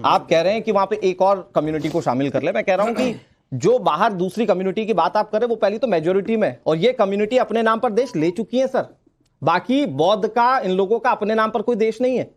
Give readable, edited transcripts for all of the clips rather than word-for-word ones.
आप कह रहे हैं कि वहां पे एक और कम्युनिटी को शामिल कर ले। मैं कह रहा हूं कि जो बाहर दूसरी कम्युनिटी की बात आप कर रहे हैं वो पहली तो मेजोरिटी में, और ये कम्युनिटी अपने नाम पर देश ले चुकी है सर। बाकी बौद्ध का, इन लोगों का अपने नाम पर कोई देश नहीं है।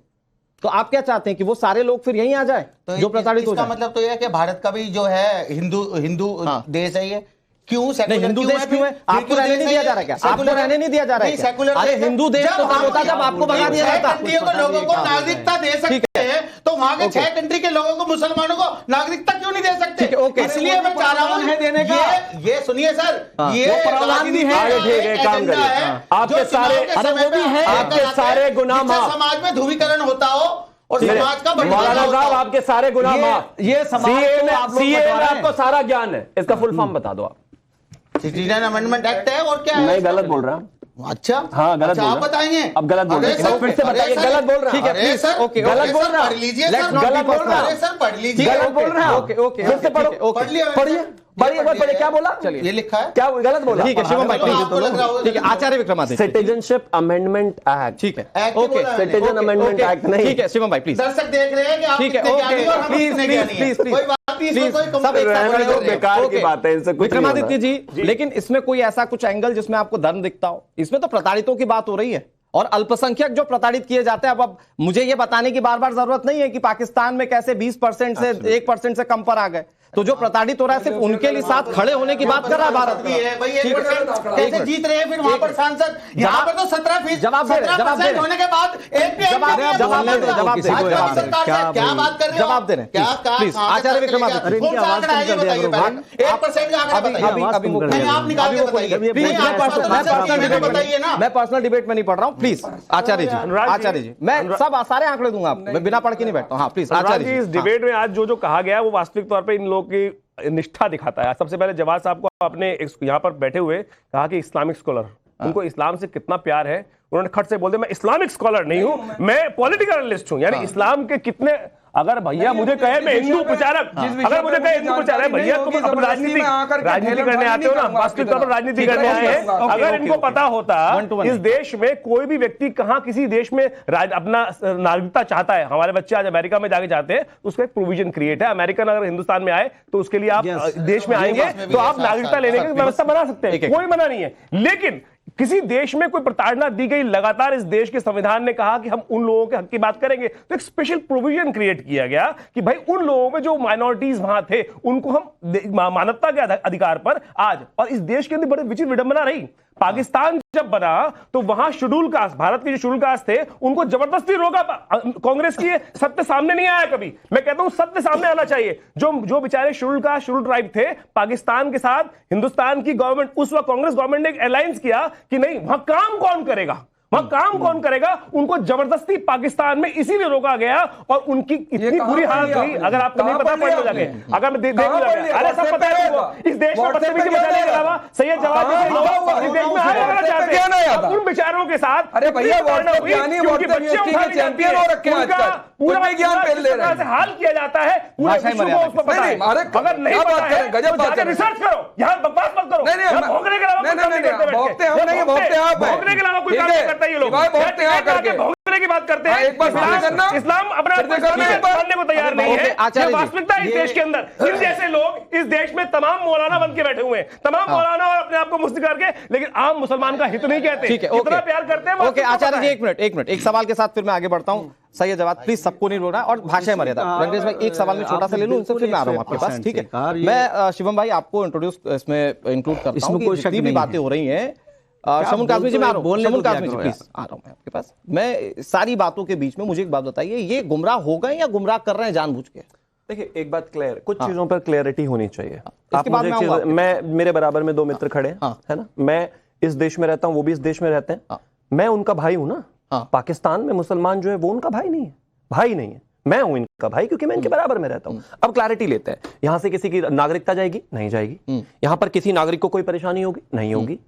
तो आप क्या चाहते हैं कि वो सारे लोग फिर यहीं आ जाए तो जो प्रताड़ित हो जाए? मतलब तो यह है कि भारत का भी जो है हिंदू देश है ये। क्यों नहीं, हिंदू देश क्यों है? आपको रहने नहीं दिया जा रहा है क्या? आपको रहने नहीं दिया जा रहा है क्या? अरे हिंदू देश तो तब होता जब आपको भगा दिया जाता। कंट्रियों को लोगों को नागरिकता दे सकते हैं, तो वहां के 6 कंट्री के लोगों को, मुसलमानों को नागरिकता क्यों नहीं दे सकते? इसलिए मैं चाह रहा हूं देने का। ये सुनिए सर, ये प्रावधान भी है, आपके सारे, अरे वो भी है, आपके सारे गुनाह समाज में ध्रुवीकरण होता हो और समाज का मौलाना साहब आपके सारे गुनाह माफ। ये सीए में आपको सारा ज्ञान है, इसका फुल फॉर्म बता दो आप। सिटीजन अमेंडमेंट एक्ट है और क्या है? नहीं, गलत बोल रहा हूँ। अच्छा, हाँ गलत आप बताएंगे। अब गलत बोल रहे हैं, फिर से बताइए। गलत बोल रहा है, ठीक है प्लीज सर, ओके, गलत बोल रहा है, पढ़ लीजिए सर, गलत बोल रहा है सर, पढ़ लीजिए, गलत बोल रहा है। ओके ओके, फिर से पढ़ो, पढ़िए पढ़िए पढ़िए, पढ़िए क्या बोला? चलिए, ये लिखा है, क्या गलत बोला? ठीक है शिवम भाई, ठीक है आचार्य विक्रमादित्य, सिटीजनशिप अमेंडमेंट एक्ट, ठीक है ओके, सिटीजन अमेंडमेंट एक्ट नहीं, ठीक है शिवम भाई प्लीज। दर्शक देख रहे हैं कि आप ठीक है, कितने ज्ञानी और हम प्लीज कितने ज्ञानी हैं। प्लीज कोई बात नहीं, इसमें कोई सब एक साथ बेकार की बात है, इनसे कुछ नहीं होना। विक्रमादित्य जी, लेकिन इसमें कोई ऐसा कुछ एंगल जिसमें आपको धर्म दिखता हो? इसमें तो प्रताड़ितों की बात हो रही है और अल्पसंख्यक जो प्रताड़ित किए जाते हैं। अब मुझे ये बताने की बार बार जरूरत नहीं है कि पाकिस्तान में कैसे 20% से 1% से कम पर आ गए। तो जो प्रताड़ित हो रहा है सिर्फ उनके लिए साथ खड़े होने की बात कर रहा है भारत भी है भाई। 1% कैसे जीत रहे हैं फिर वहां पर सांसद? यहाँ पर तो 17% जवाब होने के बाद एक भी जवाब सरकार से क्या बात कर रहे हो? जवाब दे रहे हैं प्लीज आचार्य विक्रमादित्य। 1% का आंकड़ा बताइए, आप निकाल के बताइए ना। मैं पर्सनल डिबेट में नहीं पढ़ रहा हूँ, प्लीज आचार्य जी मैं सब सारे आंकड़े दूंगा आपको, मैं बिना पढ़ के नहीं बैठता हूँ। हाँ प्लीज आचार्य जी, इस डिबेट में आज जो कहा गया वो वास्तविक तौर पे इन लोगों की निष्ठा दिखाता है। सबसे पहले जवाद साहब को आपने यहाँ पर बैठे हुए कहा कि इस्लामिक स्कॉलर, उनको इस्लाम से कितना प्यार है। उन्होंने खट से बोल दिया मैं इस्लामिक स्कॉलर नहीं हूं, मैं पॉलिटिकल एनालिस्ट हूं। यानी इस्लाम के कितने, अगर भैया मुझे कहे मैं हिंदू प्रचारक, अगर मुझे कहे हिंदू प्रचारक, भैया तुम अब राजनीति करने आते हो ना, वास्तविक तौर पर राजनीति करने आए हैं। अगर इनको पता होता इस देश में कोई भी व्यक्ति कहां किसी देश में अपना नागरिकता चाहता है, हमारे बच्चे आज अमेरिका में जाके चाहते हैं, तो उसका एक प्रोविजन क्रिएट है। अमेरिकन अगर हिंदुस्तान में आए तो उसके लिए आप देश में आएंगे तो आप नागरिकता लेने की व्यवस्था बना सकते हैं, कोई मना नहीं है। लेकिन किसी देश में कोई प्रताड़ना दी गई, लगातार इस देश के संविधान ने कहा कि हम उन लोगों के हक की बात करेंगे, तो एक स्पेशल प्रोविजन क्रिएट किया गया कि भाई उन लोगों में जो माइनॉरिटीज वहां थे उनको हम मानवता के अधिकार पर आज, और इस देश के अंदर बड़े विचित्र विडंबना रही। पाकिस्तान जब बना तो वहां शेड्यूल कास्ट, भारत के जो शेड्यूल कास्ट थे उनको जबरदस्ती रोका। कांग्रेस की सत्य सामने नहीं आया कभी। मैं कहता हूं सत्य सामने आना चाहिए। जो बेचारे शेड्यूल कास्ट, शेड्यूल ट्राइब थे, पाकिस्तान के साथ हिंदुस्तान की गवर्नमेंट, उस वक्त कांग्रेस गवर्नमेंट ने एक अलायंस किया कि नहीं वहां काम कौन करेगा, वहां काम कौन करेगा। उनको जबरदस्ती पाकिस्तान में इसीलिए रोका गया और उनकी इतनी बुरी हालत हुई। अगर आपको नहीं पता पढ़ लो जाके, अगर मैं देख अरे सब पता है तुमको। इस देश में बदतमीजी बचाने के अलावा सैयद जवाब जैसे लोग इस देश में आने वाला चाहते हैं, उन बेचारों के साथ अरे भैया चैंपियन हो रखे हैं आजकल, पूरा ज्ञान से हाल किया जाता है, पूरे विश्व को उसको पता है। अगर नहीं पता है तो जाके रिसर्च करो, यहाँ बकवास मत करो। भोंकने के अलावा भोंकने के अलावा कोई काम नहीं करता ये लोग, भोंकने की बात करते हैं। इस्लाम अपना मानने को तैयार नहीं है। वास्तविकता इस देश के अंदर इन जैसे लोग इस देश में तमाम मौलाना बन के बैठे हुए हैं, तमाम मौलाना और अपने आप को मुस्लिम करके, लेकिन आम मुसलमान का हित नहीं कहते। ठीक है, इतना प्यार करते हैं। ओके आचार्य जी, एक मिनट एक सवाल के साथ फिर मैं आगे बढ़ता हूं। सही जवाब प्लीज, सबको नहीं बोलना और भाषा मर्यादा। रंगरेज भाई एक सवाल में छोटा सा ले लूं, उनसे फिर मैं आ रहा हूं आपके पास, ठीक है? मैं शिवम भाई आपको इंट्रोड्यूस इसमें इंक्लूड करता हूं कि जितनी भी बातें हो रही हैं। शमुल काज़मी जी मैं आ रहा हूं, शमुल काज़मी जी प्लीज आ रहा हूं मैं आपके पास। मैं सारी बातों के बीच में मुझे एक बात बताइए, ये गुमराह हो गए या गुमराह कर रहे हैं जानबूझ के? देखिए एक बात क्लियर, कुछ चीजों पर क्लैरिटी होनी चाहिए। इसके बाद मैं मेरे बराबर में 2 मित्र खड़े हैं, है ना? मैं इस देश में रहता हूं, वो भी इस देश में रहते हैं। मैं उनका भाई हूं ना। पाकिस्तान में मुसलमान जो है वो उनका भाई नहीं है, भाई नहीं है। मैं हूं इनका भाई क्योंकि मैं इनके बराबर में रहता हूं। अब क्लैरिटी लेते हैं। यहां से किसी की नागरिकता जाएगी? नहीं जाएगी। यहां पर किसी नागरिक को कोई परेशानी होगी? नहीं होगी।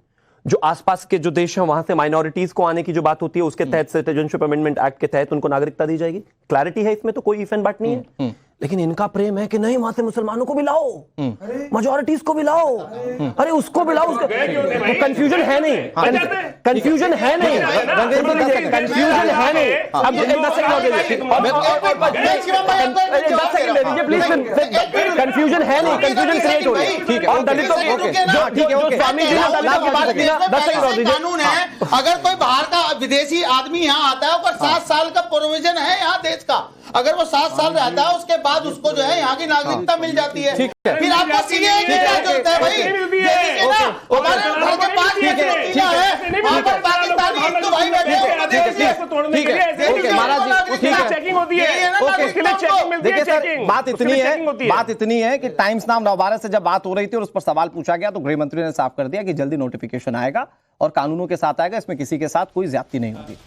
जो आसपास के जो देश हैं वहां से माइनॉरिटीज को आने की जो बात होती है उसके तहत सिटीजनशिप अमेंडमेंट एक्ट के तहत उनको नागरिकता दी जाएगी। क्लैरिटी है इसमें, तो कोई इफ एंड बट नहीं है। लेकिन इनका प्रेम है कि नहीं वहां से मुसलमानों को भी लाओ, मेजॉरिटीज को भी लाओ, अरे उसको भी लाओ। तो कंफ्यूजन है नहीं, कंफ्यूजन है नहीं, कंफ्यूजन है नहीं। अब 10 सेकंड दीजिए प्लीज, कंफ्यूजन है नहीं, कंफ्यूजन क्रिएट हो रही है। ठीक है, और दलितों की ठीक है, स्वामी जी ने दलितों की बात की ना, 10 सेकंड और दीजिए। कानून है, अगर कोई बाहर का विदेशी आदमी यहाँ आता है और 7 साल का प्रोविजन है यहाँ देश का, अगर वो 7 साल रहता है उसके बाद उसको जो है यहाँ की नागरिकता मिल जाती है। फिर आपको सीए की क्या जरूरत है भाई? हमारे घर के पास है, वहाँ पर पाकिस्तानी हिंदू भाई बैठे चेकिंग होती है। देखिए सर, बात इतनी है कि टाइम्स नाउ नवभारत से जब बात हो रही थी और उस पर सवाल पूछा गया तो गृह मंत्री ने साफ कर दिया कि जल्दी नोटिफिकेशन आएगा और कानूनों के साथ आएगा, इसमें किसी के साथ कोई ज्यादती नहीं होगी।